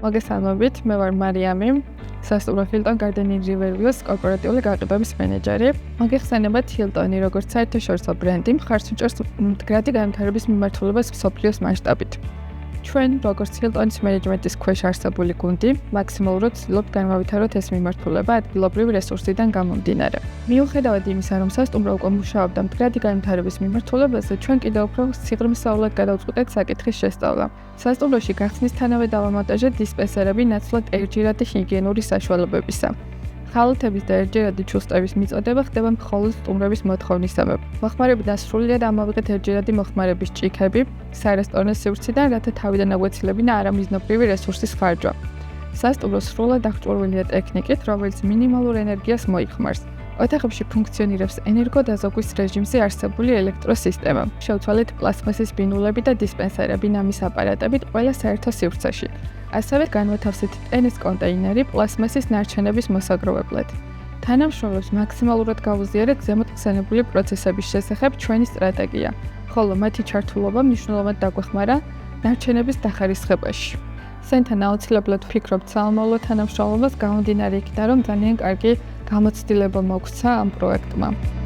მოგესალმებით, მე ვარ მარიამი, სასტუმრო Hilton Garden Inn Riverview-ს კორპორატიული გაყიდვების მენეჯერი. მოგეხსენებათ Hilton-ი როგორც საერთაშორისო ბრენდი მხარს უჭერს მდგრადი განვითარების მიმართულებას მსოფლიოს მასშტაბით. ჩვენ როგორც Hilton-ის მენეჯმენტის ქვეშ არსებული გუნდი, მაქსიმალურად ვცდილობთ განავითაროთ ეს მიმართულება ადგილობრივი რესურსიდან გამომდინარე. მიუხედავად იმისა, რომ სასტუმრო უკვე მუშაობდა მდგრადი განვითარების მიმართულებაზე, ჩვენ კიდევ უფრო სიღრმისეულად გადავწყვეტეთ საკითხის შესწავლა. სასტუმროში გახსნისთანავე დავამონტაჟეთ დისპენსერები ნაცვლად ერთჯერადი ჰიგიენური საშუალებებისა. ხალათების და ერთჯერადი ჩუსტების მიწოდება ხდება მხოლოდ სტუმრების მოთხოვნისამებრ. მოხმარებიდან სრულიად ამოვიღეთ ერთჯერადი მოხმარების ჭიქები სარესტორნო სივრციდან, რათა თავიდან აგვეცილებინა არამიზნობრივი რესურსის ხარჯვა. სასტუმრო სრულად აღჭურვილია ტექნიკით, რომელიც მინიმალურ ენერგიას მოიხმარს. ოთახებში ფუნქციონირებს ენერგოდაზოგვის რეჟიმზე არსებული ელექტროსისტემა. შევცვალეთ პლასმასის ბინულები და დისპენსერები ნამის აპარატებით ყველა საერთო სივრცეში. ასევე განვათავსეთ ტენეს კონტეინერი პლასმასის ნარჩენების მოსაგროვებლად. თანამშრომლებს მაქსიმალურად გავუზიარეთ ზემოთხსენებული პროცესების შესახებ ჩვენი სტრატეგია, ხოლო მათი ჩართულობა მნიშვნელოვნად დაგვეხმარა ნარჩენების დახარისხებაში. სენთან აუცილებლად ვფიქრობთ საომავლო თანამშრომლობას გამომდინარე იქიდან, რომ ძალიან კარგი გამოცდილება მოგვცა ამ პროექტმა.